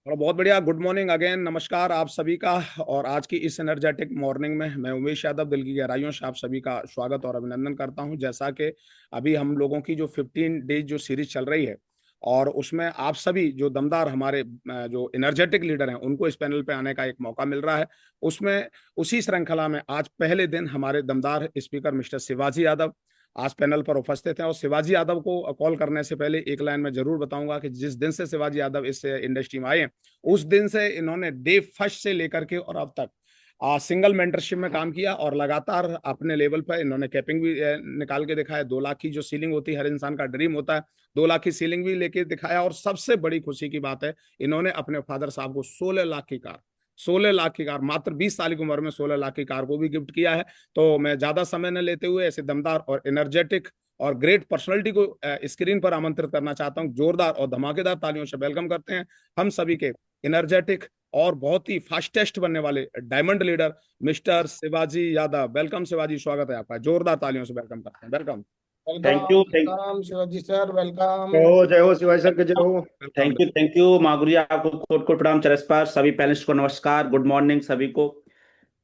और बहुत बढ़िया। गुड मॉर्निंग अगेन, नमस्कार आप सभी का। और आज की इस एनर्जेटिक मॉर्निंग में मैं उमेश यादव दिल की गहराइयों से आप सभी का स्वागत और अभिनंदन करता हूं। जैसा कि अभी हम लोगों की जो 15 डेज जो सीरीज चल रही है, और उसमें आप सभी जो दमदार हमारे जो एनर्जेटिक लीडर हैं उनको इस पैनल पे आने का एक मौका मिल रहा है। उसमें उसी श्रृंखला में आज पहले दिन हमारे दमदार स्पीकर मिस्टर शिवाजी यादव आज पैनल पर उपस्थित हैं। और शिवाजी यादव को कॉल करने से पहले एक लाइन में जरूर बताऊंगा कि जिस दिन से शिवाजी यादव इस इंडस्ट्री में आए हैं, उस दिन से इन्होंने डे फर्स्ट से लेकर के और अब तक सिंगल मेंटरशिप में काम किया, और लगातार अपने लेवल पर इन्होंने कैपिंग भी निकाल के दिखाया। 2 लाख की जो सीलिंग होती है, हर इंसान का ड्रीम होता है, 2 लाख की सीलिंग भी लेके दिखाया। और सबसे बड़ी खुशी की बात है, इन्होंने अपने फादर साहब को 16 लाख की कार, 16 लाख की कार, मात्र 20 साल की उम्र में 16 लाख की कार को भी गिफ्ट किया है। तो मैं ज्यादा समय न लेते हुए ऐसे दमदार और एनर्जेटिक और ग्रेट पर्सनालिटी को स्क्रीन पर आमंत्रित करना चाहता हूं। जोरदार और धमाकेदार तालियों से वेलकम करते हैं हम सभी के एनर्जेटिक और बहुत ही फास्टेस्ट बनने वाले diamond leader mister Shivaji Yadav. Welcome Shivaji, स्वागत है आपका। जोरदार तालियों से वेलकम करते हैं। Welcome thank you. Welcome Shivaji sir, welcome. जय हो शिवाजी सर के, जय हो। वेलकम। थैंक यू महागुरु जी, आपको कोट कोट प्रणाम चरस्पार। सभी पैनलिस्ट को नमस्कार, गुड मॉर्निंग सभी को।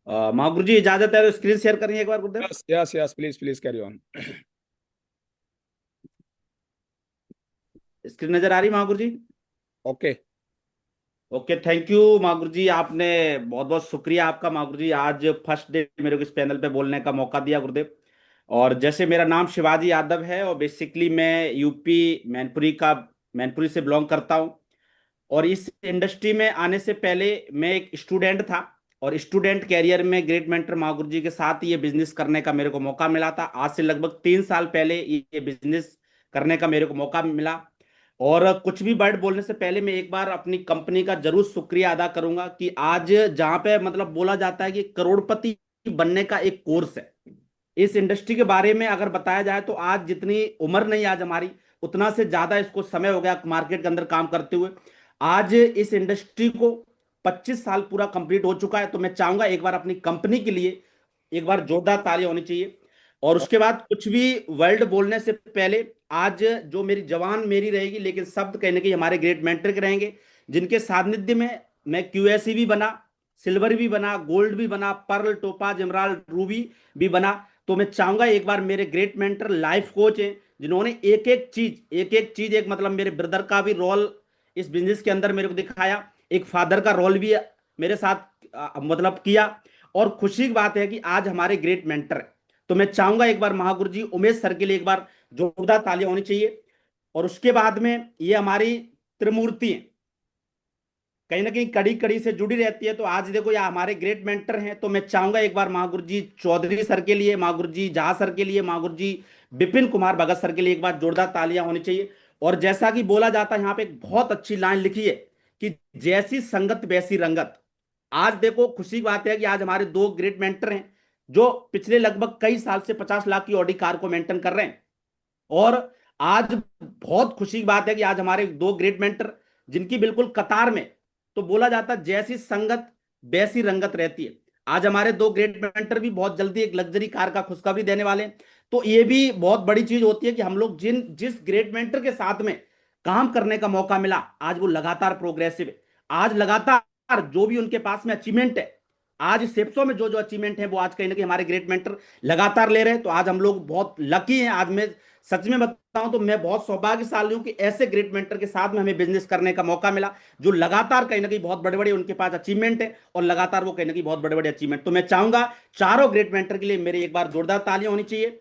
महागुरु जी इजाजत है तो स्क्रीन शेयर करिए एक बार गुरुदेव। Yes yes yes, please please carry on. Screen नजर आ रही महागुरु जी? Okay. Okay, thank you Mahaguru जी। आपने बहुत बहुत शुक्रिया आपका महागुरु जी, आज फर्स्ट डे मेरे को इस पैनल पे बोलने का मौका दिया गुरुदेव। और जैसे मेरा नाम शिवाजी यादव है और बेसिकली मैं यूपी मैनपुरी से बिलोंग करता हूँ। और इस इंडस्ट्री में आने से पहले मैं एक स्टूडेंट था, और स्टूडेंट कैरियर में ग्रेट मेंटर महागुरु जी के साथ ये बिजनेस करने का मेरे को मौका मिला था। आज से लगभग 3 साल पहले ये बिजनेस करने का मेरे को मौका मिला। और कुछ भी वर्ड बोलने से पहले मैं एक बार अपनी कंपनी का जरूर शुक्रिया अदा करूंगा कि आज जहां पे मतलब बोला जाता है कि करोड़पति बनने का एक कोर्स है, इस इंडस्ट्री के बारे में अगर बताया जाए तो आज जितनी उम्र नहीं आज हमारी, उतना से ज्यादा इसको समय हो गया मार्केट के अंदर काम करते हुए। आज इस इंडस्ट्री को 25 साल पूरा कंप्लीट हो चुका है। तो मैं चाहूंगा एक बार अपनी कंपनी के लिए एक बार जोरदार ताली होनी चाहिए। और उसके बाद कुछ भी वर्ल्ड बोलने से पहले आज जो मेरी जवान मेरी रहेगी, लेकिन शब्द कहने के हमारे ग्रेट मेंटर के रहेंगे, जिनके सानिध्य में मैं क्यूएससी भी बना, सिल्वर भी बना, गोल्ड भी बना, पर्ल, टोपाज, एमराल्ड, रूबी भी बना। तो मैं चाहूंगा एक बार मेरे ग्रेट मेंटर लाइफ कोच हैं, जिन्होंने एक एक चीज एक मतलब मेरे ब्रदर का भी रोल इस बिजनेस के अंदर मेरे को दिखाया, एक फादर का रोल भी मेरे साथ मतलब किया। और खुशी की बात है कि आज हमारे ग्रेट मेंटर है। तो मैं चाहूंगा एक बार महागुरु जी उमेश सर के लिए एक बार जोरदार तालियां होनी चाहिए। और उसके बाद में ये हमारी त्रिमूर्ति हैं, कहीं ना कहीं कड़ी कड़ी से जुड़ी रहती है। तो आज देखो ये हमारे ग्रेट मेंटर हैं। तो मैं चाहूंगा एक बार महागुरु जी चौधरी सर के लिए, महागुरु जी झा सर के लिए, महागुरु जी विपिन कुमार भगत सर के लिए एक बार जोरदार तालियां होनी चाहिए। और जैसा कि बोला जाता है, यहाँ पे एक बहुत अच्छी लाइन लिखी है कि जैसी संगत वैसी रंगत। आज देखो खुशी की बात है कि आज हमारे दो ग्रेट मेंटर हैं, जो पिछले लगभग कई साल से 50 लाख की ऑडी कार को मेंटेन कर रहे हैं। और आज बहुत खुशी की बात है कि आज हमारे दो ग्रेट मेंटर, जिनकी बिल्कुल कतार में तो बोला जाता है जैसी संगत वैसी रंगत रहती है। आज हमारे दो ग्रेट मेंटर भी बहुत जल्दी एक लग्जरी कार का खुशखबरी देने वाले हैं। तो ये भी बहुत बड़ी चीज होती है कि हम लोग जिस ग्रेट मेंटर के साथ में काम करने का मौका मिला, आज वो लगातार प्रोग्रेसिव है। आज लगातार जो भी उनके पास में अचीवमेंट है, आज सेप्सो में जो जो अचीवमेंट है, वो आज कहीं ना कहीं हमारे ग्रेट मेंटर लगातार ले रहे हैं। तो आज हम लोग बहुत लकी हैं। आज मैं सच में बताऊं तो मैं बहुत सौभाग्यशाली हूं कि ऐसे ग्रेट मेंटर के साथ में हमें बिजनेस करने का मौका मिला, जो लगातार कहीं ना कहीं बहुत बड़े बड़े उनके पास अचीवमेंट है, और लगातार वो कहीं ना कहीं बहुत बड़े बड़े अचीवमेंट। तो मैं चाहूंगा चारों ग्रेट मेंटर के लिए मेरी एक बार जोरदार तालियां होनी चाहिए।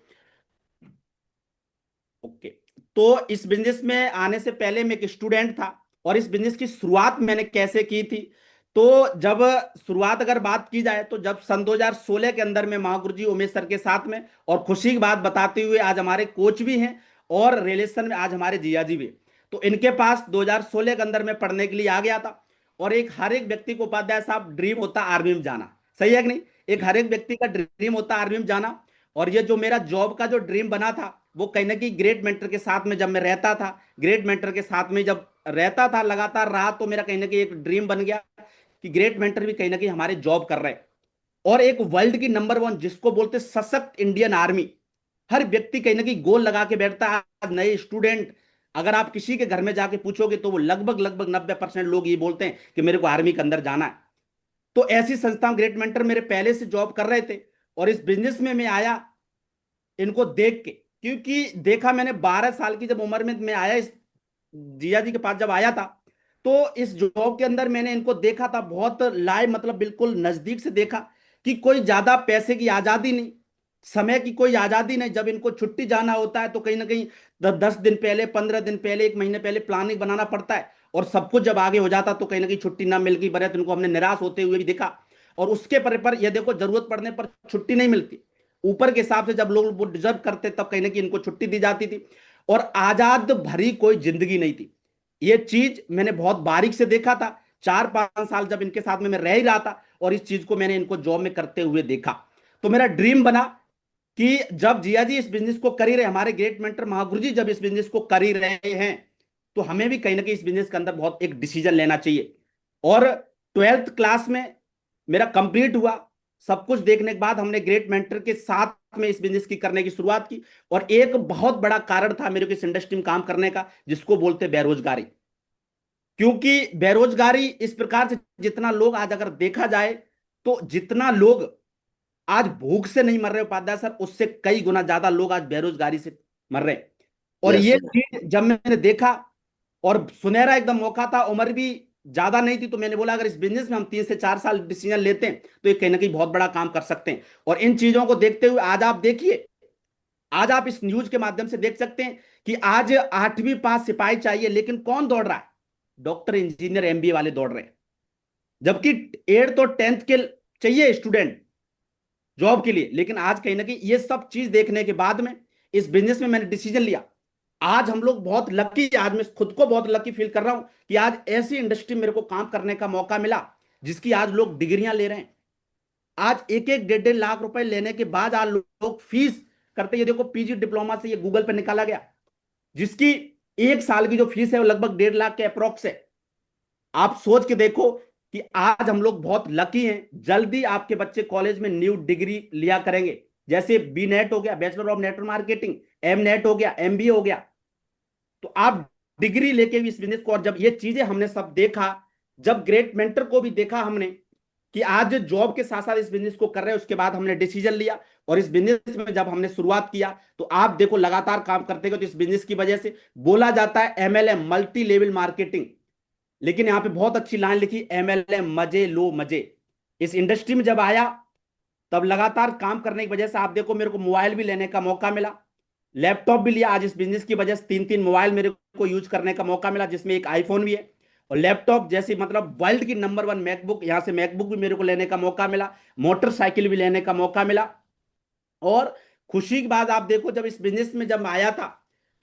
ओके। तो इस बिजनेस में आने से पहले मैं एक स्टूडेंट था, और इस बिजनेस की शुरुआत मैंने कैसे की थी, तो जब शुरुआत अगर बात की जाए तो जब सन 2016 के अंदर में महागुरु जी उमेश सर के साथ में, और खुशी की बात बताते हुए आज हमारे कोच भी हैं, और रिलेशन में आज हमारे जिया जी भी। तो इनके पास 2016 के अंदर में पढ़ने के लिए आ गया था। और एक हर एक व्यक्ति को उपाध्याय साहब ड्रीम होता आर्मी में जाना, सही है कि नहीं? एक हर एक व्यक्ति का ड्रीम होता आर्मी में जाना। और ये जो मेरा जॉब का जो ड्रीम बना था, वो कहीं ना कहीं ग्रेट मेंटर के साथ में जब मैं रहता था, ग्रेट मेंटर के साथ में जब रहता था लगातार रहा, तो मेरा कहीं ना कहीं एक ड्रीम बन गया कि ग्रेट मेंटर भी कहीं ना कहीं हमारे जॉब कर रहे हैं। और एक वर्ल्ड की नंबर वन जिसको बोलते सशक्त इंडियन आर्मी, हर व्यक्ति कहीं ना कहीं गोल लगा के बैठता है। आज नए स्टूडेंट अगर आप किसी के घर में जाके पूछोगे तो वो लगभग लगभग 90% लोग ये बोलते हैं कि मेरे को आर्मी के अंदर जाना है। तो ऐसी संस्था ग्रेट मेंटर मेरे पहले से जॉब कर रहे थे, और इस बिजनेस में मैं आया इनको देख के, क्योंकि देखा मैंने 12 साल की जब उम्र में मैं आया इस जिया जी के पास जब आया था, तो इस जॉब के अंदर मैंने इनको देखा था बहुत लाइव, मतलब बिल्कुल नजदीक से देखा कि कोई ज्यादा पैसे की आजादी नहीं, समय की कोई आजादी नहीं। जब इनको छुट्टी जाना होता है तो कहीं ना कहीं 10 दिन पहले, 15 दिन पहले, 1 महीने पहले प्लानिंग बनाना पड़ता है, और सब कुछ जब आगे हो जाता तो कहीं ना कहीं छुट्टी ना मिल गई बरे, तो इनको हमने निराश होते हुए भी देखा। और उसके पर ये देखो, जरूरत पड़ने पर छुट्टी नहीं मिलती, ऊपर के हिसाब से जब लोग वो डिजर्व करते तब कहीं ना कहीं इनको छुट्टी दी जाती थी, और आजाद भरी कोई जिंदगी नहीं थी। ये चीज मैंने बहुत बारीक से देखा था, 4-5 साल जब इनके साथ में मैं रह ही रहा था, और इस चीज को मैंने इनको जॉब में करते हुए देखा। तो मेरा ड्रीम बना कि जब जिया जी इस बिजनेस को कर ही रहे, हमारे ग्रेट मेंटर महागुरु जी जब इस बिजनेस को कर ही रहे हैं, तो हमें भी कहीं ना कहीं इस बिजनेस के अंदर बहुत एक डिसीजन लेना चाहिए। और 12th क्लास में मेरा कंप्लीट हुआ। सब कुछ देखने के बाद हमने ग्रेट मेंटर के साथ में इस बिजनेस की करने की शुरुआत की, और एक बहुत बड़ा कारण था मेरे को इस इंडस्ट्री में काम करने का, जिसको बोलते बेरोजगारी। क्योंकि बेरोजगारी इस प्रकार से, जितना लोग आज अगर देखा जाए तो जितना लोग आज भूख से नहीं मर रहे उपाध्याय सर, उससे कई गुना ज्यादा लोग आज बेरोजगारी से मर रहे हैं। और यस ये सर। चीज जब मैंने देखा, और सुनहरा एकदम मौका था, उम्र भी ज्यादा नहीं थी, तो मैंने बोला अगर इस बिजनेस में हम 3 से 4 साल डिसीजन लेते हैं तो ये कहीं ना कहीं बहुत बड़ा काम कर सकते हैं। और इन चीजों को देखते हुए आज आप देखिए, आज आप इस न्यूज के माध्यम से देख सकते हैं कि आज 8वीं पास सिपाही चाहिए, लेकिन कौन दौड़ रहा है? डॉक्टर, इंजीनियर, एमबीए वाले दौड़ रहे हैं। जबकि 8th और 10th के चाहिए स्टूडेंट जॉब के लिए। लेकिन आज कहीं ना कहीं ये सब चीज देखने के बाद में इस बिजनेस में मैंने डिसीजन लिया। आज हम लोग बहुत लकी, आज मैं खुद को बहुत लकी फील कर रहा हूं कि आज ऐसी इंडस्ट्री मेरे को काम करने का मौका मिला जिसकी आज लोग डिग्रियां ले रहे हैं। आज 1-1, 1.5 लाख रुपए लेने के बाद आज लोग फीस करते, ये देखो पीजी डिप्लोमा से ये गूगल पे निकाला गया, जिसकी 1 साल की जो फीस है वो लगभग 1.5 लाख के अप्रोक्स है। आप सोच के देखो कि आज हम लोग बहुत लकी हैं। जल्दी आपके बच्चे कॉलेज में न्यू डिग्री लिया करेंगे, जैसे बी नेट हो गया, bachelor of network marketing, M net हो गया, एमबीए हो गया। तो आप डिग्री लेके भी इस बिजनेस को, और जब ये चीजें हमने सब देखा, जब ग्रेट मेंटर को भी देखा हमने कि आज जॉब के साथ साथ इस बिजनेस को कर रहे हैं, उसके बाद हमने डिसीजन लिया। और इस बिजनेस में जब हमने शुरुआत किया तो आप देखो लगातार काम करते गए, तो इस बिजनेस की वजह से बोला जाता है एमएलएम, मल्टी लेवल मार्केटिंग, लेकिन यहां पे बहुत अच्छी लाइन लिखी, एमएलएम मजे लो मजे। इस इंडस्ट्री में जब आया तब लगातार काम करने की वजह से आप देखो मेरे को मोबाइल भी लेने का मौका मिला, लैपटॉप भी लिया। आज इस बिजनेस की वजह से 3-3 मोबाइल मेरे को यूज करने का मौका मिला, जिसमें एक आईफोन भी है, और लैपटॉप जैसी मतलब वर्ल्ड की नंबर 1 मैकबुक, यहां से मैकबुक भी मेरे को लेने का मौका मिला, मोटरसाइकिल भी लेने का मौका मिला। और खुशी की बात आप देखो, जब इस बिजनेस में जब आया था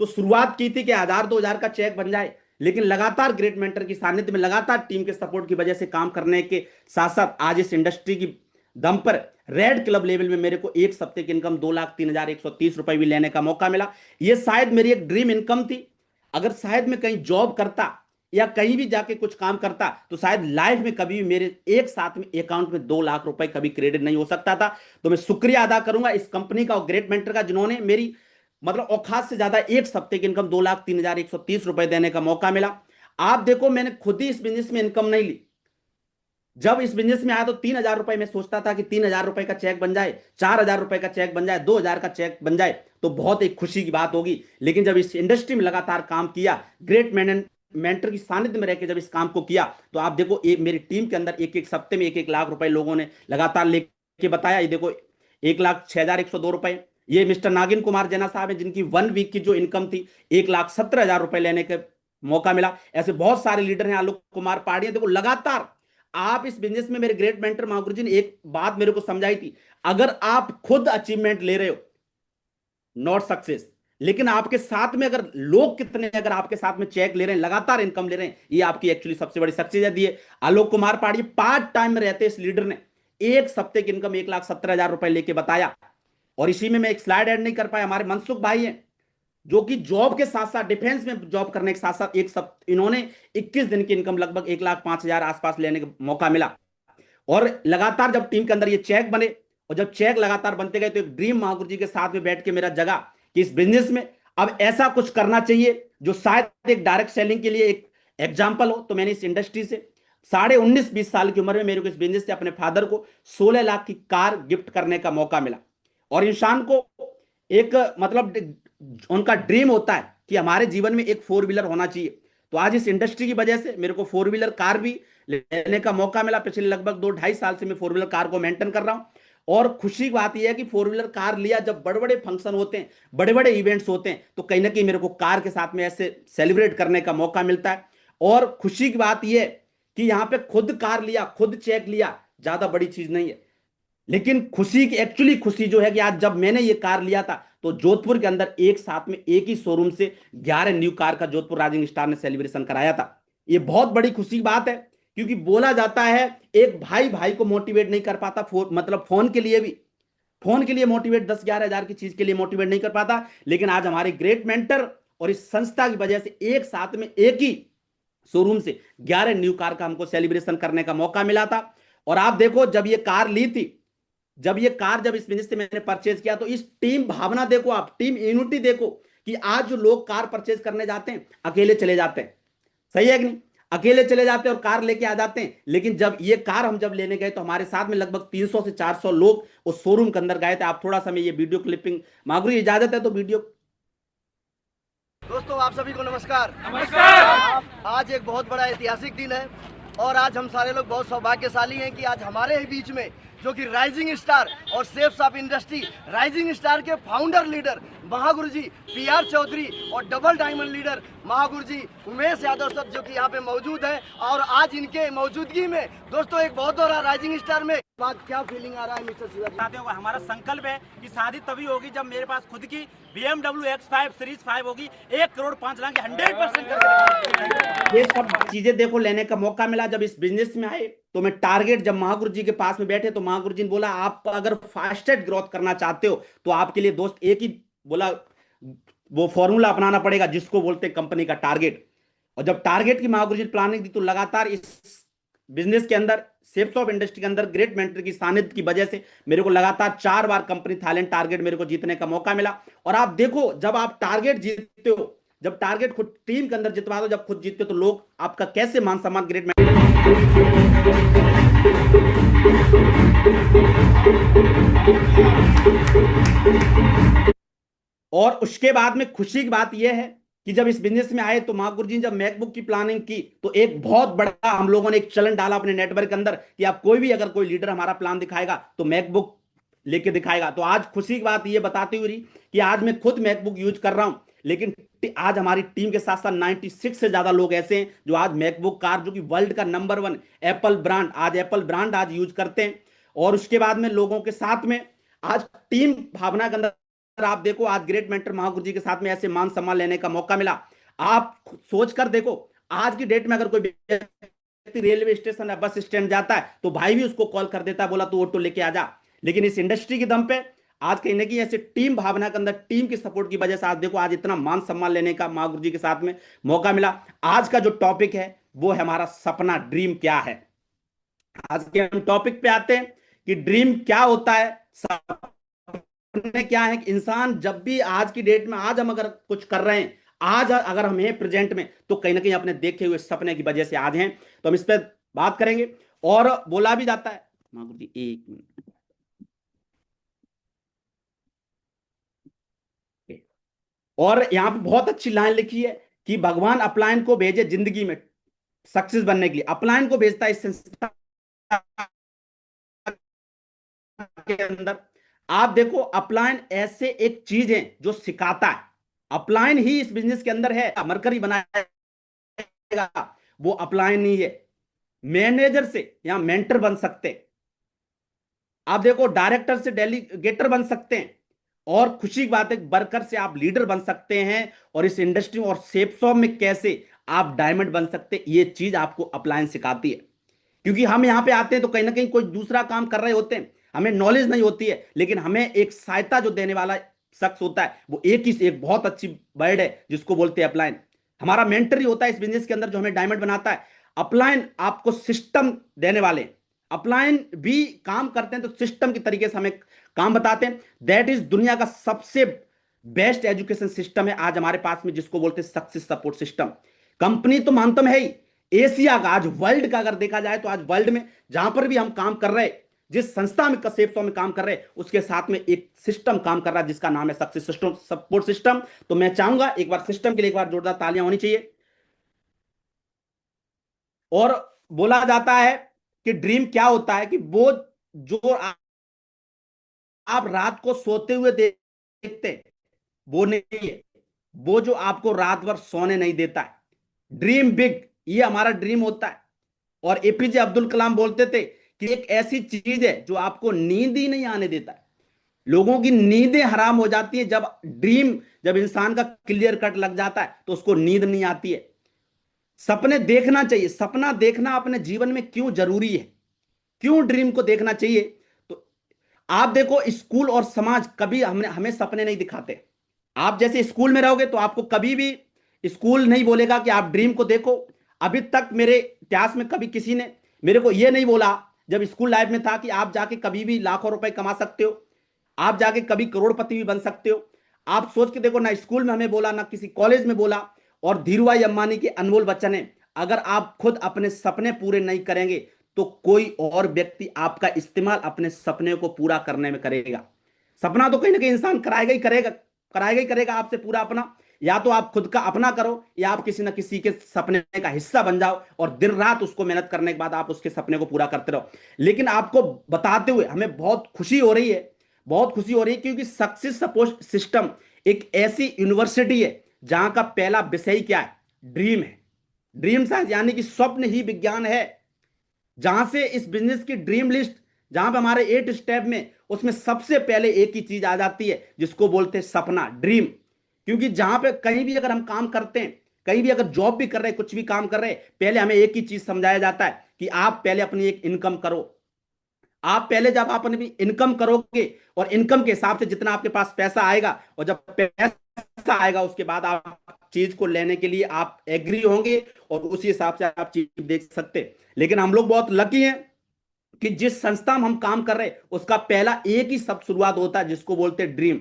तो शुरुआत की थी कि 1000-2000 का चेक बन जाए, लेकिन लगातार ग्रेट मेंटर की सानिध्य में, लगातार टीम के सपोर्ट की वजह से काम करने के साथ साथ आज इस इंडस्ट्री की दम पर रेड क्लब लेवल में मेरे को एक सप्ते की इनकम 2,03,130 रुपए भी लेने का मौका मिला। ये शायद मेरी एक ड्रीम इनकम थी। अगर शायद मैं कहीं जॉब करता या कहीं भी जाके कुछ काम करता तो शायद लाइफ में कभी भी मेरे एक साथ में अकाउंट में 2 लाख रुपए कभी क्रेडिट नहीं हो सकता था। तो मैं शुक्रिया अदा करूंगा इस कंपनी का और ग्रेट मेंटर का, जिन्होंने मेरी मतलब औकात से ज्यादा एक सप्ते की इनकम 2,03,130 रुपए देने का मौका मिला। आप देखो मैंने खुद ही इस बिजनेस में इनकम नहीं ली। जब इस बिजनेस में आया तो 3,000 रुपए में सोचता था कि 3,000 रुपए का चेक बन जाए, 4,000 रुपए का चेक बन जाए, 2,000 का चेक बन जाए तो बहुत एक खुशी की बात होगी। लेकिन जब इस इंडस्ट्री में लगातार काम किया, ग्रेट मेंटर की सानिध्य में रहकर जब इस काम को किया, तो आप देखो मेरी टीम के अंदर एक एक सप्ते में 1-1 लाख रुपए लोगों ने लगातार लेके बताया। ये देखो 1,06,102 रुपए, ये मिस्टर नागिन कुमार जैना साहब है, जिनकी 1 वीक की जो इनकम थी 1,17,000 रुपए लेने का मौका मिला। ऐसे बहुत सारे लीडर हैं, आलोक कुमार पाड़िया। देखो लगातार आप इस बिजनेस में, मेरे ग्रेट मेंटर महागुरु जी ने एक बात मेरे को समझाई थी, अगर आप खुद अचीवमेंट ले रहे हो, नॉट सक्सेस, लेकिन आपके साथ में अगर लोग कितने अगर आपके साथ में चेक ले रहे हैं, लगातार इनकम ले रहे हैं, ये आपकी एक्चुअली सबसे बड़ी सक्सेस है। दी है आलोक कुमार पाड़ी, पार्ट टाइम में रहते इस लीडर ने एक सप्ते की इनकम 1,17,000 रुपए लेके बताया। और इसी में मैं एक स्लाइड ऐड नहीं कर पाया, हमारे मनसुख भाई हैं जो कि जॉब के साथ साथ डिफेंस में जॉब करने के साथ साथ इन्होंने 21 दिन की इनकम लगभग 1,05,000 आसपास लेने का मौका मिला। और लगातार जब टीम के अंदर ये चेक बने और जब चेक लगातार बनते गए, तो एक ड्रीम महागुरु जी के साथ में बैठ के मेरा जगा कि इस बिजनेस में अब ऐसा कुछ करना चाहिए जो शायद एक डायरेक्ट सेलिंग के लिए एक एग्जाम्पल हो। तो मैंने इस इंडस्ट्री से 19.5-20 साल की उम्र में मेरे को इस बिजनेस से अपने फादर को 16 लाख की कार गिफ्ट करने का मौका मिला। और इंसान को एक मतलब उनका ड्रीम होता है कि हमारे जीवन में एक 4 व्हीलर होना चाहिए। तो आज इस इंडस्ट्री की वजह से मेरे को 4 व्हीलर कार भी लेने का मौका मिला। पिछले लगभग 2-2.5 साल से मैं 4 व्हीलर कार को मेंटेन कर रहा हूं। और खुशी की बात यह है कि 4 व्हीलर कार लिया जब बड़े बड़े फंक्शन होते हैं, बड़े बड़े इवेंट्स होते हैं, तो कहीं ना कहीं मेरे को कार के साथ में ऐसे सेलिब्रेट करने का मौका मिलता है। और खुशी की बात यह है कि यहां पे खुद कार लिया, खुद चेक लिया, ज्यादा बड़ी चीज नहीं है। लेकिन खुशी की एक्चुअली खुशी जो है कि आज जब मैंने ये कार लिया था तो जोधपुर के अंदर एक साथ में एक ही शोरूम से 11 न्यू कार का जोधपुर राइजिंग स्टार ने सेलिब्रेशन कराया था। ये बहुत बड़ी खुशी की बात है, क्योंकि बोला जाता है एक भाई भाई को मोटिवेट नहीं कर पाता, मतलब फोन के लिए भी, फोन के लिए मोटिवेट 10-11 हजार की चीज के लिए मोटिवेट नहीं कर पाता। लेकिन आज हमारे ग्रेट मेंटर और इस संस्था की वजह से एक साथ में एक ही शोरूम से 11 न्यू कार का हमको सेलिब्रेशन करने का मौका मिला था। और आप देखो जब ये कार ली थी, जब इस बिजनेस से मैंने परचेज किया, तो इस टीम भावना देखो, आप टीम यूनिटी देखो कि आज जो लोग कार परचेज करने जाते हैं अकेले चले जाते हैं, सही है कि नहीं? अकेले चले जाते हैं और कार लेके आ जाते हैं। लेकिन जब ये कार हम जब लेने गए तो हमारे साथ में लगभग 300 से 400 लोग उस शोरूम के अंदर गए थे। आप थोड़ा सा मैं ये वीडियो क्लिपिंग, मागुरी इजाजत है तो वीडियो। दोस्तों आप सभी को नमस्कार। नमस्कार। आज एक बहुत बड़ा ऐतिहासिक दिन है और आज हम सारे लोग बहुत सौभाग्यशाली हैं कि आज हमारे ही बीच में जो कि राइजिंग स्टार और safes of industry rising star के फाउंडर लीडर महागुरु जी PR चौधरी और डबल डायमंड लीडर महागुरु जी उमेश यादव साहब जो कि यहाँ पे मौजूद है। और आज इनके मौजूदगी में दोस्तों एक बहुत बड़ा राइजिंग स्टार में बात, क्या फीलिंग आ रहा है मिस्टर शिवाजी? साथियों का हमारा संकल्प है कि शादी तभी होगी जब मेरे पास खुद की BMW X5 सीरीज 5 होगी। 1,05,00,000 की 100% करके ये सब चीजें देखो लेने का मौका मिला। जब इस बिजनेस में आए तो मैं टारगेट, जब महागुरु जी के पास में बैठे तो महागुरु जी ने बोला आप अगर फास्टेस्ट ग्रोथ करना चाहते हो तो आपके लिए दोस्त एक ही बोला वो फॉर्मूला अपनाना पड़ेगा जिसको बोलते हैं कंपनी का टारगेट। और जब टारगेट की महागुरु जी ने प्लानिंग दी तो लगातार इस बिजनेस के अंदर, सेफ्स ऑफ इंडस्ट्री के अंदर ग्रेट मेंटर की सानिध्य की वजह से मेरे को लगातार 4 बार कंपनी थाईलैंड टारगेट मेरे को जीतने का मौका मिला। और आप देखो जब आप टारगेट जीतते हो, जब टारगेट खुद टीम के अंदर जितवा दो, जब खुद जीतते हो तो लोग आपका कैसे मान सम्मान ग्रेट मेंटर। और उसके बाद में खुशी की बात यह है कि जब इस बिजनेस में आए तो महागुरु जी ने जब मैकबुक की प्लानिंग की तो एक बहुत बड़ा हम लोगों ने एक चलन डाला अपने नेटवर्क के अंदर कि आप कोई भी अगर कोई लीडर हमारा प्लान दिखाएगा तो मैकबुक लेके दिखाएगा। तो आज खुशी की बात ये बताती हुई कि आज मैं खुद मैकबुक यूज कर रहा हूं, लेकिन आज हमारी टीम के साथ साथ 96 से ज्यादा लोग ऐसे हैं जो आज मैकबुक कार, जो कि वर्ल्ड का नंबर 1 एप्पल ब्रांड, आज एप्पल ब्रांड आज यूज करते हैं। और उसके बाद में लोगों के साथ में आज टीम भावना के अंदर आप देखो आज ग्रेट मेंटर महागुरु जी के साथ में ऐसे मान सम्मान लेने का मौका मिला। आप सोच कर देखो आज की डेट में अगर कोई व्यक्ति रेलवे स्टेशन या बस स्टैंड जाता है तो भाई भी उसको कॉल कर देता है, बोला तू ऑटो लेके आ जा। लेकिन इस इंडस्ट्री के दम पे आज कहीं ना कहीं ऐसे टीम भावना के अंदर टीम की सपोर्ट की वजह से आज देखो आज इतना मान सम्मान लेने का महागुरु जी के साथ में मौका मिला। आज का जो टॉपिक है वो है हमारा सपना, ड्रीम क्या है। आज के हम टॉपिक पे आते हैं कि ड्रीम क्या होता है, सपने क्या है। कि इंसान जब भी आज की डेट में, आज हम अगर कुछ कर रहे हैं, आज अगर हम हैं प्रेजेंट में, तो कहीं ना कहीं अपने देखे हुए सपने की वजह से आज हैं। तो हम इस पर बात करेंगे। और बोला भी जाता है, महागुरु जी एक मिनट, और यहां पे बहुत अच्छी लाइन लिखी है कि भगवान अपलायन को भेजे जिंदगी में सक्सेस बनने के लिए। अपलायन को भेजता है इस संस्था के अंदर। आप देखो अपलायन ऐसे एक चीज है जो सिखाता है। अपलायन ही इस बिजनेस के अंदर है। मरकरी बनाएगा वो अपलायन ही है। मैनेजर से या मेंटर बन सकते, आप देखो डायरेक्टर से डेलीगेटर बन सकते हैं, और खुशी की बात है वर्कर से आप लीडर बन सकते हैं। और इस इंडस्ट्री और सेफ्सॉफ में कैसे आप डायमंड बन सकते हैं, ये चीज आपको अपलायन सिखाती है। क्योंकि हम यहां पे आते हैं तो कहीं ना कहीं कोई दूसरा काम कर रहे होते हैं, हमें नॉलेज नहीं होती है, लेकिन हमें एक सहायता जो देने वाला शख्स होता है वो एक बहुत अच्छी वर्ड है जिसको बोलते हैं अपलायन। हमारा मेंटर ही होता है इस बिजनेस के अंदर जो हमें डायमंड बनाता है। अपलायन आपको सिस्टम देने वाले, अपलायन भी काम करते हैं तो सिस्टम की तरीके से हमें काम बताते हैं। दैट इज दुनिया का सबसे बेस्ट एजुकेशन सिस्टम है आज हमारे पास में, जिसको बोलते हैं सक्सेस सपोर्ट सिस्टम। कंपनी तो मानता है ही, एशिया का, आज वर्ल्ड का अगर देखा जाए तो आज वर्ल्ड में जहां पर भी हम काम कर रहे हैं, जिस संस्था में सेफ्सॉफ्ट में काम कर रहे हैं, उसके साथ में एक सिस्टम काम कर रहा है जिसका नाम है सक्सेस सिस्टम सपोर्ट सिस्टम। तो मैं चाहूंगा एक बार सिस्टम के लिए एक बार जोरदार तालियां होनी चाहिए। और बोला जाता है कि ड्रीम क्या होता है, कि वो जो आप रात को सोते हुए देखते हैं वो नहीं है, वो जो आपको रात भर सोने नहीं देता है। ड्रीम बिग, ये हमारा ड्रीम होता है। और एपीजे अब्दुल कलाम बोलते थे कि एक ऐसी चीज है जो आपको नींद ही नहीं आने देता है। लोगों की नींदें हराम हो जाती है जब इंसान का क्लियर कट लग जाता है तो उसको नींद नहीं आती है। सपने देखना चाहिए। सपना देखना अपने जीवन में क्यों जरूरी है, क्यों ड्रीम को देखना चाहिए? तो आप देखो, स्कूल और समाज कभी हमें सपने नहीं दिखाते। आप जैसे स्कूल में रहोगे तो आपको कभी भी स्कूल नहीं बोलेगा कि आप ड्रीम को देखो। अभी तक मेरे इतिहास में कभी किसी ने मेरे को यह नहीं बोला जब स्कूल लाइफ में था कि आप जाके कभी भी लाखों रुपए कमा सकते हो, आप जाके कभी करोड़पति भी बन सकते हो। आप सोच के देखो, ना स्कूल में हमें बोला, ना किसी कॉलेज में बोला। और धीरूभाई अंबानी के अनमोल वचन है, अगर आप खुद अपने सपने पूरे नहीं करेंगे तो कोई और व्यक्ति आपका इस्तेमाल अपने सपने को पूरा करने में करेगा। सपना तो कहीं ना कहीं इंसान कराएगा ही करेगा आपसे पूरा अपना। या तो आप खुद का अपना करो, या आप किसी ना किसी के सपने का हिस्सा बन जाओ और दिन रात उसको मेहनत करने के बाद आप उसके सपने को पूरा करते रहो। लेकिन आपको बताते हुए हमें बहुत खुशी हो रही है, क्योंकि सक्सेस सपोर्ट सिस्टम एक ऐसी यूनिवर्सिटी है जहां का पहला विषय क्या है? ड्रीम है। ड्रीम साइंस यानी कि स्वप्न ही विज्ञान है। जहां से इस बिजनेस की ड्रीम लिस्ट, जहां पे हमारे 8 स्टेप में, उसमें सबसे पहले एक ही चीज आ जाती है जिसको बोलते हैं सपना, ड्रीम। क्योंकि जहां पे कहीं भी अगर हम काम करते हैं, कहीं भी अगर जॉब भी कर रहे हैं, कुछ भी काम कर रहे हैं, पहले हमें एक ही चीज समझाया जाता है कि आप पहले अपनी एक इनकम करो। आप पहले जब आप अपनी इनकम करोगे और इनकम के हिसाब से जितना आपके पास पैसा आएगा, और जब पैसा आएगा उसके बाद आप चीज को लेने के लिए आप एग्री होंगे और उसी हिसाब से आप चीज देख सकते हैं। लेकिन हम लोग बहुत लकी हैं कि जिस संस्था में हम काम कर रहे हैं उसका पहला एक ही सब शुरुआत होता है जिसको बोलते हैं ड्रीम।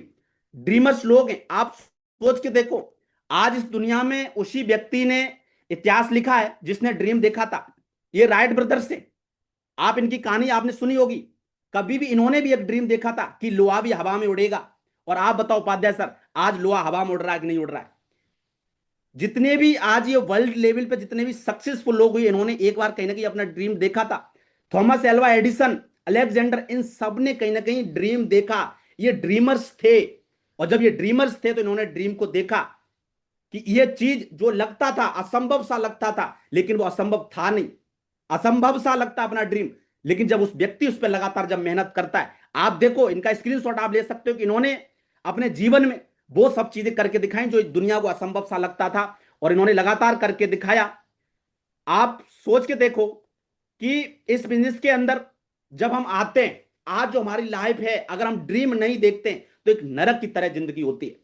ड्रीमर्स लोग हैं। आप सोच के देखो, आज इस दुनिया में उसी व्यक्ति ने इतिहास लिखा है जिसने ड्रीम देखा था। ये राइट ब्रदर्स है। आप इनकी कहानी आपने सुनी होगी। कभी भी इन्होंने भी एक ड्रीम देखा था कि लोहा भी हवा में उड़ेगा। और आप बताओ उपाध्याय सर, आज लोहा हवा में उड़ रहा है कि नहीं उड़ रहा है? जितने भी आज ये वर्ल्ड लेवल पे जितने भी सक्सेसफुल लोग हुए, इन्होंने एक बार कहीं ना कहीं अपना ड्रीम देखा था। थॉमस एल्वा एडिसन, अलेक्जेंडर, इन सब ने कहीं ना कहीं ड्रीम देखा। ये ड्रीमर्स थे। और जब ये ड्रीमर्स थे तो इन्होंने ड्रीम को देखा कि ये चीज जो लगता था असंभव सा लगता था, लेकिन वो असंभव था नहीं। असंभव सा लगता अपना ड्रीम, लेकिन जब उस व्यक्ति उस पर लगातार जब मेहनत करता है, आप देखो इनका स्क्रीनशॉट आप ले सकते हो कि इन्होंने अपने जीवन में वो सब चीजें करके दिखाई जो दुनिया को असंभव सा लगता था, और इन्होंने लगातार करके दिखाया। आप सोच के देखो कि इस बिजनेस के अंदर जब हम आते हैं, आज जो हमारी लाइफ है, अगर हम ड्रीम नहीं देखते हैं तो एक नरक की तरह जिंदगी होती है,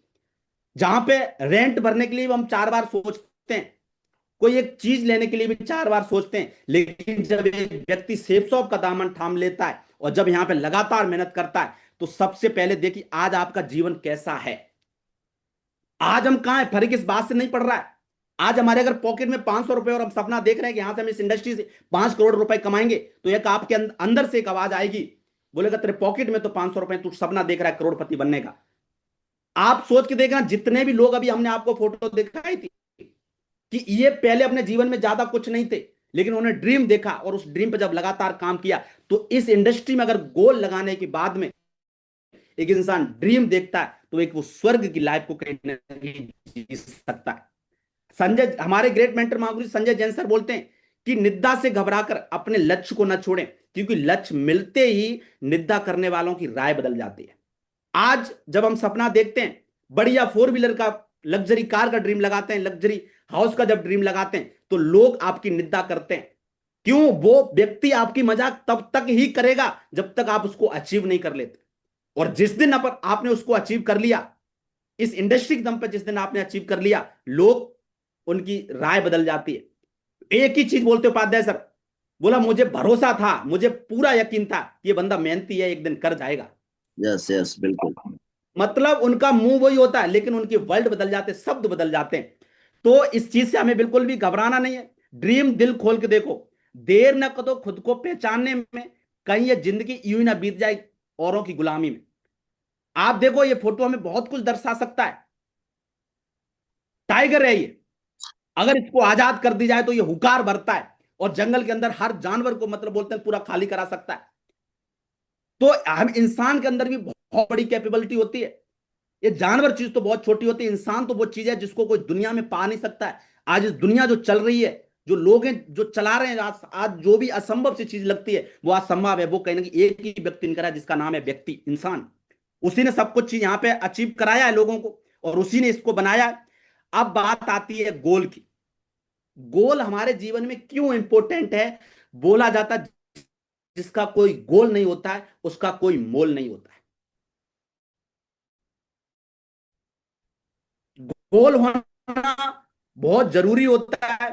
जहां पे रेंट भरने के लिए हम 4 बार सोचते हैं, कोई एक चीज लेने के लिए भी 4 बार सोचते हैं। लेकिन जब एक व्यक्ति सेफ्सॉफ्ट का दामन थाम लेता है और जब यहां पे लगातार मेहनत करता है, तो सबसे पहले देखिए आज आपका जीवन कैसा है। आज हम कहां हैं, फर्क इस बात से नहीं पड़ रहा है। आज हमारे अगर पॉकेट में 500 रुपए और हम सपना देख रहे हैं कि यहां से हम इस इंडस्ट्री से 5 करोड़ रुपए कमाएंगे, तो एक आपके अंदर से एक आवाज आएगी, बोलेगा तेरे पॉकेट में तो 500 रुपए, तू सपना देख रहा है करोड़पति बनने का। आप सोच के देखना, जितने भी लोग अभी हमने आपको फोटो दिखाई थी कि ये पहले अपने जीवन में ज्यादा कुछ नहीं थे, लेकिन उन्होंने ड्रीम देखा और उस ड्रीम पर जब लगातार काम किया, तो इस इंडस्ट्री में अगर गोल लगाने के बाद में एक इंसान ड्रीम देखता है तो एक वो स्वर्ग की लाइफ को कहीं ना कहीं जी सकता है। हमारे great mentor Mahaguru Sanjay Jain sir बोलते हैं कि निद्रा से घबराकर अपने लक्ष्य को न छोड़ें, क्योंकि लक्ष्य मिलते ही निद्रा करने वालों की राय बदल जाती है। आज जब हम सपना देखते हैं, बढ़िया 4 व्हीलर का, लग्जरी कार का ड्रीम लगाते हैं, लग्जरी हाउस का जब ड्रीम लगाते हैं, तो लोग आपकी निंदा करते हैं। क्यों? वो व्यक्ति आपकी मजाक तब तक ही करेगा जब तक आप उसको अचीव नहीं कर लेते। और जिस दिन आपने उसको अचीव कर लिया, इस इंडस्ट्री के दम पर जिस दिन आपने अचीव कर लिया, लोग उनकी राय बदल जाती है। एक ही चीज बोलते उपाध्याय सर, बोला मुझे भरोसा था, मुझे पूरा यकीन था कि ये बंदा मेहनती है, एक दिन कर जाएगा। यस यस बिल्कुल। मतलब उनका मुंह वही होता है, लेकिन उनके वर्ड बदल जाते हैं, शब्द बदल जाते हैं। तो इस चीज से हमें बिल्कुल भी घबराना नहीं है। ड्रीम दिल खोल के देखो, देर न करो खुद को पहचानने में, कहीं ये जिंदगी यूं ही ना बीत जाए औरों की गुलामी में। आप देखो ये फोटो हमें बहुत कुछ दर्शा सकता है। टाइगर है ये, अगर इसको आजाद कर दी जाए तो ये हुकार भरता है और जंगल के अंदर हर जानवर को मतलब बोलते हैं पूरा खाली करा सकता है। तो हम इंसान के अंदर भी बहुत बड़ी कैपेबिलिटी होती है। ये जानवर चीज तो बहुत छोटी होती है, इंसान तो वो चीज है जिसको कोई दुनिया में पा नहीं सकता है। आज इस दुनिया जो चल रही है, जो लोग हैं जो चला रहे हैं, आज जो भी असंभव सी चीज लगती है वो आज संभव है। वो कहीं ना कहीं एक ही व्यक्ति ने करा, जिसका नाम है व्यक्ति, इंसान। उसी ने सब कुछ चीज यहाँ पे अचीव कराया है लोगों को, और उसी ने इसको बनाया है। अब बात आती है गोल की। गोल हमारे जीवन में क्यों इंपॉर्टेंट है? बोला जाता है जिसका कोई गोल नहीं होता है उसका कोई मोल नहीं होता है। गोल होना बहुत जरूरी होता है।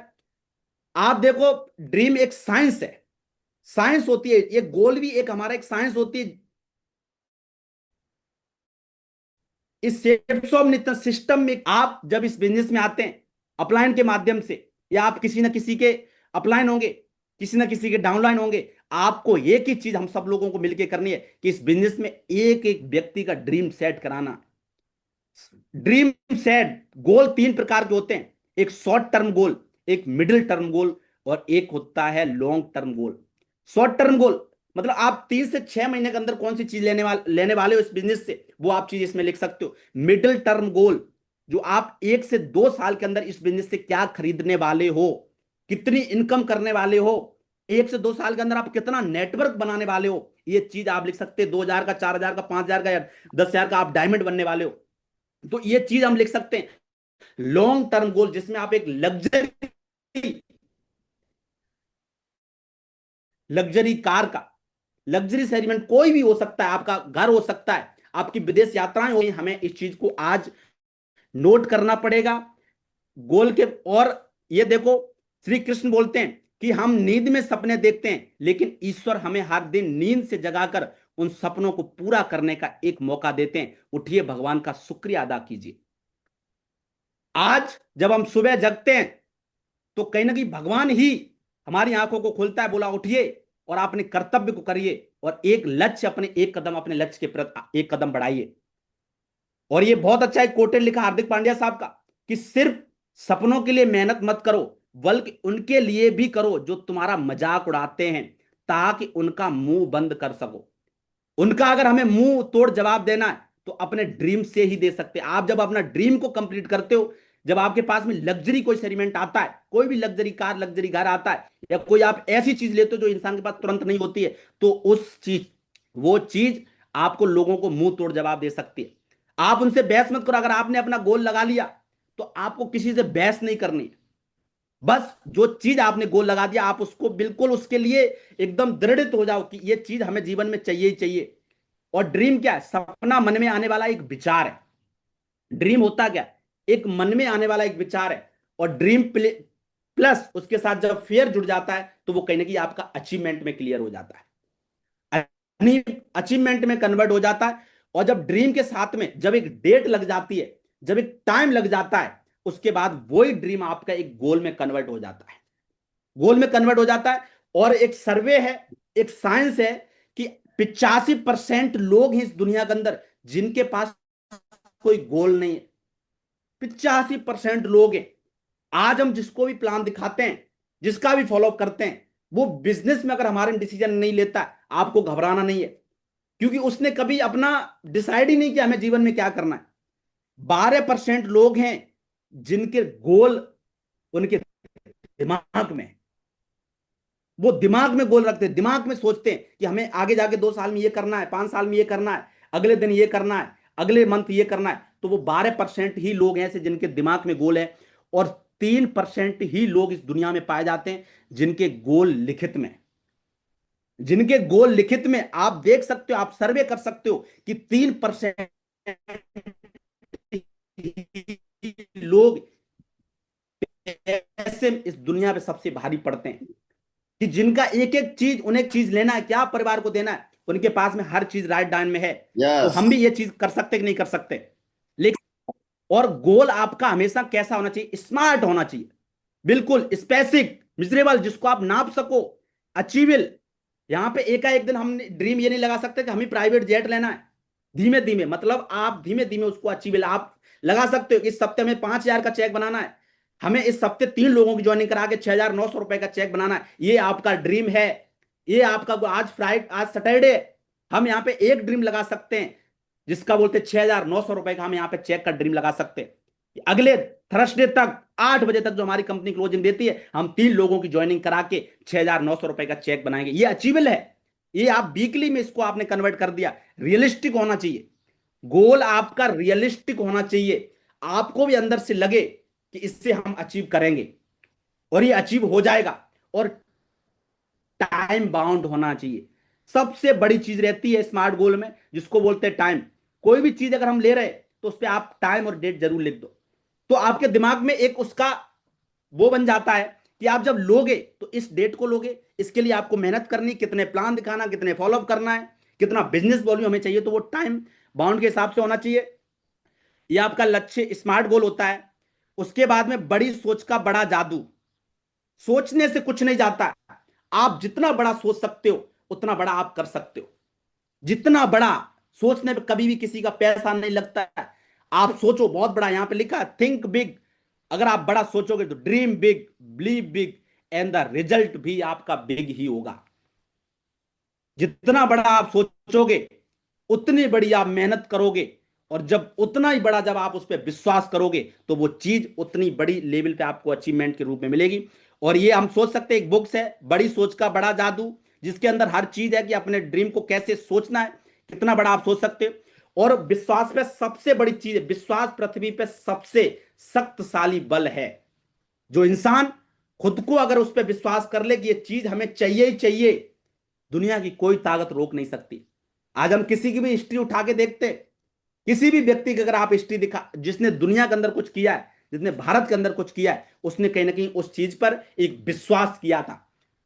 आप देखो, ड्रीम एक साइंस है, साइंस होती है। ये गोल भी एक हमारा एक साइंस होती है। इस शेप्स ऑफ न्यूटन सिस्टम में आप जब इस बिजनेस में आते हैं अपलाइन के माध्यम से, या आप किसी ना किसी के अपलाइन होंगे, किसी ना किसी के डाउनलाइन होंगे, आपको एक ही चीज हम सब लोगों को मिलकर करनी है कि इस बिजनेस में एक एक व्यक्ति का ड्रीम सेट कराना। ड्रीम सेट गोल तीन प्रकार के होते हैं, एक शॉर्ट टर्म गोल, एक मिडिल टर्म गोल, और एक होता है long term goal. Short term goal मतलब आप 3 से 6 महीने के अंदर कौन सी चीज लेने वाले हो इस बिजनेस से, वो आप चीज इसमें लिख सकते हो। मिडिल टर्म गोल, जो आप 1 से 2 साल के अंदर इस बिजनेस से क्या खरीदने वाले हो, कितनी इनकम करने वाले हो, 1 से 2 साल के अंदर आप कितना नेटवर्क बनाने वाले हो, ये चीज आप लिख सकते हैं। 2,000 का, 4,000 का, 5,000 का या 10,000 का आप डायमंड बनने वाले हो, तो ये चीज हम लिख सकते हैं। लॉन्ग टर्म गोल, जिसमें आप एक लग्जरी कार का, लग्जरी सेगमेंट कोई भी हो सकता है, आपका घर हो सकता है, आपकी विदेश यात्राएं हो, हमें इस चीज को आज नोट करना पड़ेगा गोल के। और ये देखो, श्री कृष्ण बोलते हैं कि हम नींद में सपने देखते हैं, लेकिन ईश्वर हमें हर दिन नींद से जगाकर उन सपनों को पूरा करने का एक मौका देते हैं। उठिए, भगवान का शुक्रिया अदा कीजिए। आज जब हम सुबह जगते हैं तो कहीं ना कहीं भगवान ही हमारी आंखों को खोलता है, बोला उठिए और अपने कर्तव्य को करिए, और एक लक्ष्य अपने लक्ष्य के प्रति एक कदम बढ़ाइए। और ये बहुत अच्छा एक कोटेड लिखा हार्दिक पांड्या साहब का, कि सिर्फ सपनों के लिए मेहनत मत करो, बल्कि उनके लिए भी करो जो तुम्हारा मजाक उड़ाते हैं, ताकि उनका मुंह बंद कर सको। उनका अगर हमें मुंह तोड़ जवाब देना है तो अपने ड्रीम से ही दे सकते हैं। आप जब अपना ड्रीम को कंप्लीट करते हो, जब आपके पास में लग्जरी कोई सेगमेंट आता है, कोई भी लग्जरी कार, लग्जरी घर आता है, या कोई आप ऐसी चीज लेते हो जो इंसान के पास तुरंत नहीं होती है, तो वो चीज आपको लोगों को मुंह तोड़ जवाब दे सकती है। आप उनसे बहस मत करो। अगर आपने अपना गोल लगा लिया तो आपको किसी से बहस नहीं करनी। बस जो चीज आपने गोल लगा दिया, आप उसको बिल्कुल उसके लिए एकदम दृढ़ित हो जाओ कि ये चीज हमें जीवन में चाहिए ही चाहिए। और ड्रीम क्या है? सपना मन में आने वाला एक विचार है। ड्रीम होता क्या? एक मन में आने वाला एक विचार है, और ड्रीम प्लस उसके साथ जब फेयर जुड़ जाता है तो वो कहीं ना कहीं आपका अचीवमेंट में क्लियर हो जाता है, अचीवमेंट में कन्वर्ट हो जाता है। और जब ड्रीम के साथ में जब एक डेट लग जाती है, जब एक टाइम लग जाता है, उसके बाद वही ड्रीम आपका एक गोल में कन्वर्ट हो जाता है, गोल में कन्वर्ट हो जाता है। और एक सर्वे है, एक साइंस है कि 85% लोग हैं इस दुनिया के अंदर जिनके पास कोई गोल नहीं है। 85% लोग हैं। आज हम जिसको भी प्लान दिखाते हैं, जिसका भी फॉलोअप करते हैं, वो बिजनेस में अगर हमारे डिसीजन नहीं लेता, आपको घबराना नहीं है, क्योंकि उसने कभी अपना डिसाइड ही नहीं किया हमें जीवन में क्या करना है। 12% लोग हैं जिनके गोल उनके दिमाग में, वो दिमाग में गोल रखते हैं, दिमाग में सोचते हैं कि हमें आगे जाके 2 साल में ये करना है, 5 साल में ये करना है, अगले दिन ये करना है, अगले मंथ ये करना है। तो वो 12% ही लोग हैं ऐसे जिनके दिमाग में गोल है, और 3% ही लोग इस दुनिया में पाए जाते हैं जिनके गोल लिखित में, जिनके गोल लिखित में। आप देख सकते हो, आप सर्वे कर सकते हो कि 3% लोग ऐसे इस दुनिया पे सबसे भारी पड़ते हैं कि जिनका एक एक चीज, उन्हें चीज लेना है, क्या परिवार को देना है, उनके पास में हर चीज राइट टाइम में है, तो यस हम भी ये चीज कर सकते कि नहीं कर सकते। लेकिन और गोल आपका हमेशा कैसा होना चाहिए? स्मार्ट होना चाहिए, बिल्कुल स्पेसिफिक, मिजरेबल, जिसको आप नाप सको, अचीवेबल। यहां पे एकाएक दिन हम ड्रीम ये नहीं लगा सकते कि हमें प्राइवेट जेट लेना है। धीमे धीमे, मतलब आप धीमे धीमे उसको अचीवेबल आप लगा सकते हो कि इस हफ्ते में 5,000 का चेक बनाना है, हमें इस हफ्ते 3 लोगों की ज्वाइनिंग करा के 6,900 रुपए का चेक बनाना है। ये आपका ड्रीम है, ये आपका आज फ्राइडे, आज सैटरडे, हम यहाँ पे एक ड्रीम लगा सकते हैं जिसका बोलते 6,900 रुपए का हम यहाँ पे चेक का ड्रीम लगा सकते हैं। अगले थर्सडे तक 8 बजे तक जो हमारी कंपनी क्लोजिंग देती है, हम 3 लोगों की ज्वाइनिंग करा के 6,900 रुपए का चेक बनाएंगे। ये अचीवेबल है। ये आप वीकली में इसको आपने कन्वर्ट कर दिया। रियलिस्टिक होना चाहिए, गोल आपका रियलिस्टिक होना चाहिए, आपको भी अंदर से लगे कि इससे हम अचीव करेंगे और ये अचीव हो जाएगा। और टाइम बाउंड होना चाहिए। सबसे बड़ी चीज रहती है स्मार्ट गोल में, जिसको बोलते हैं टाइम। कोई भी चीज अगर हम ले रहे हैं तो उस पर आप टाइम और डेट जरूर लिख दो, तो आपके दिमाग में एक उसका वो बन जाता है कि आप जब लोगे तो इस डेट को लोगे, इसके लिए आपको मेहनत करनी, कितने प्लान दिखाना, कितने फॉलोअप करना है, कितना बिजनेस वॉल्यूम हमें चाहिए, तो वो टाइम बाउंड के हिसाब से होना चाहिए। ये आपका लक्ष्य स्मार्ट गोल होता है। उसके बाद में बड़ी सोच का बड़ा जादू। सोचने से कुछ नहीं जाता, आप जितना बड़ा सोच सकते हो उतना बड़ा आप कर सकते हो। जितना बड़ा सोचने पे कभी भी किसी का पैसा नहीं लगता है। आप सोचो बहुत बड़ा, यहां पे लिखा है थिंक बिग। अगर आप बड़ा सोचोगे तो dream big, believe big, and the result भी आपका बिग ही होगा। जितना बड़ा आप सोचोगे उतनी बड़ी आप मेहनत करोगे, और जब उतना ही बड़ा जब आप उस पर विश्वास करोगे तो वो चीज उतनी बड़ी लेवल पे आपको अचीवमेंट के रूप में मिलेगी। और ये हम सोच सकते हैं, एक बुक्स है बड़ी सोच का बड़ा जादू, जिसके अंदर हर चीज है कि अपने ड्रीम को कैसे सोचना है, कितना बड़ा आप सोच सकते हो। और विश्वास पे सबसे बड़ी चीज है, विश्वास पृथ्वी पे सबसे शक्तिशाली बल है। जो इंसान खुद को अगर उस पर विश्वास कर ले कि ये चीज हमें चाहिए ही चाहिए, दुनिया की कोई ताकत रोक नहीं सकती। आज हम किसी की भी हिस्ट्री उठा के देखते, किसी भी व्यक्ति की अगर आप हिस्ट्री दिखा, जिसने दुनिया के अंदर कुछ किया है, जिसने भारत के अंदर कुछ किया है, उसने कहीं ना कहीं उस चीज पर एक विश्वास किया था।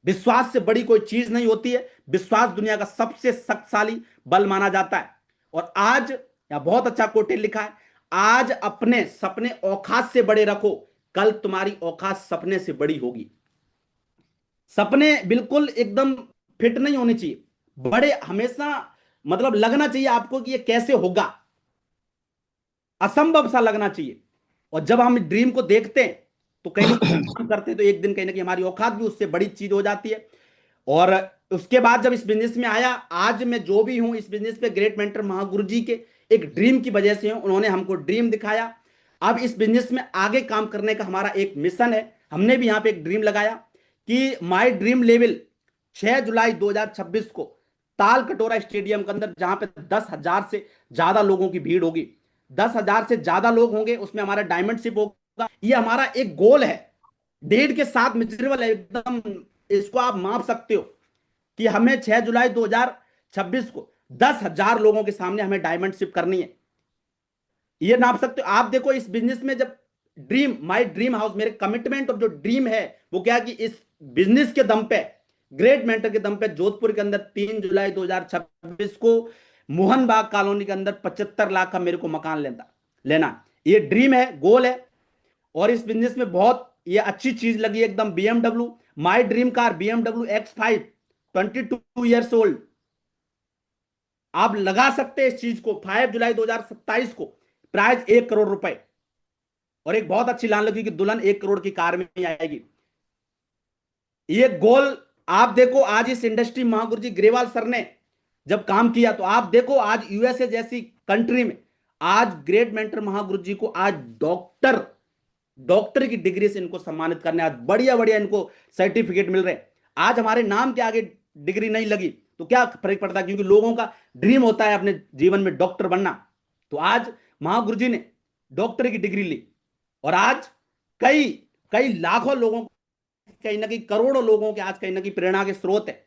विश्वास से बड़ी कोई चीज नहीं होती है। विश्वास दुनिया का सबसे शक्तिशाली बल माना जाता है। और आज यहां बहुत अच्छा कोटेड लिखा है, आज अपने सपने औकात से बड़े रखो, कल तुम्हारी औकात सपने से बड़ी होगी। सपने बिल्कुल एकदम फिट नहीं होने चाहिए, बड़े हमेशा, मतलब लगना चाहिए आपको कि ये कैसे होगा, असंभव सा लगना चाहिए। और जब हम ड्रीम को देखते हैं तो कहीं काम करते हैं तो एक दिन कहीं ना कहीं हमारी औकात भी उससे बड़ी चीज हो जाती है। और उसके बाद जब इस बिजनेस में आया, आज मैं जो भी हूं इस बिजनेस पे ग्रेट मेंटर महागुरु जी के एक ड्रीम की वजह से हूं। उन्होंने हमको ड्रीम दिखाया। अब इस बिजनेस में आगे काम करने का हमारा एक मिशन है। हमने भी यहां पे एक ड्रीम लगाया कि माय ड्रीम लेवल 6 जुलाई 2026 को ताल कटोरा स्टेडियम के अंदर, जहां पे 10,000 से ज्यादा लोगों की भीड़ होगी, 10,000 से ज्यादा लोग होंगे, उसमें हमारा डायमंड शिप होगा। ये हमारा एक गोल है, डेट के साथ मिजरेबल है एकदम। इसको आप माप सकते हो कि हमें 6 जुलाई 2026 को 10,000 लोगों के सामने हमें डायमंड शिप करनी है। ये नाप सकते हो आप। देखो इस बिजनेस में जब ड्रीम, माय ड्रीम हाउस, मेरे कमिटमेंट और जो ड्रीम है वो क्या, कि इस बिजनेस के दम पे, ग्रेट मेंटर के दम पे, जोधपुर के अंदर 3 जुलाई 2026 को मोहन बाग कॉलोनी के अंदर 75 लाख का मेरे को मकान लेना। ये ड्रीम है, गोल है। और इस बिजनेस में बहुत ये अच्छी चीज लगी एकदम, BMW, my dream car BMW X5, 22 years old. आप लगा सकते हैं इस चीज को। 5 जुलाई 2027 को प्राइस 1 करोड़ रुपए, और एक बहुत अच्छी लाइन लगी कि दुल्हन 1 करोड़ की कार में आएगी। ये गोल आप देखो, आज इस इंडस्ट्री महागुरु जी ग्रेवाल सर ने जब काम किया, तो आप देखो आज USA जैसी कंट्री में आज ग्रेट मेंटर महागुरु जी को आज डॉक्टर की डिग्री से इनको सम्मानित करने, आज बढ़िया बढ़िया इनको सर्टिफिकेट मिल रहे हैं। आज हमारे नाम के आगे डिग्री नहीं लगी तो क्या फर्क पड़ता है, क्योंकि लोगों का ड्रीम होता है अपने जीवन में डॉक्टर बनना। तो आज महागुरु जी ने डॉक्टर की डिग्री ली, और आज कई लाखों लोगों, कहीं ना कहीं करोड़ों लोगों के आज कहीं ना कहीं प्रेरणा के स्रोत है।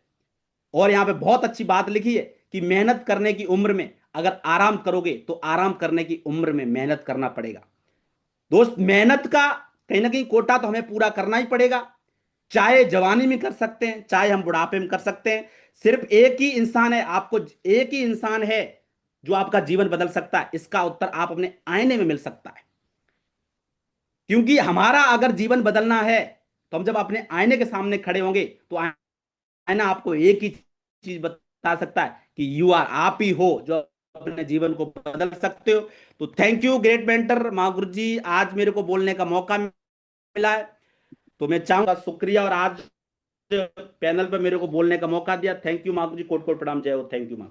और यहां पे बहुत अच्छी बात लिखी है कि मेहनत करने की उम्र में अगर आराम करोगे तो आराम करने की उम्र में मेहनत करना पड़ेगा। दोस्त, मेहनत का कहीं ना कहीं कोटा तो हमें पूरा करना ही पड़ेगा। चाहे जवानी में कर सकते हैं, चाहे हम बुढ़ापे में कर सकते हैं। सिर्फ एक ही इंसान है, आपको एक ही इंसान है जो आपका जीवन बदल सकता है। इसका उत्तर आप अपने आईने में मिल सकता है। क्योंकि हमारा अगर जीवन बदलना है तो हम जब अपने आईने के सामने खड़े होंगे तो आईना आपको एक ही चीज बता सकता है कि यू आर, आप ही हो जो अपने जीवन को बदल सकते हो। तो थैंक यू ग्रेट मेंटर माँ गुरुजी, आज मेरे को बोलने का मौका मिला है तो मैं चाहूंगा शुक्रिया, और आज पैनल पर मेरे को बोलने का मौका दिया। थैंक यू माँ गुरुजी, कोट कोट प्रणाम, जय हो। थैंक यू माँ।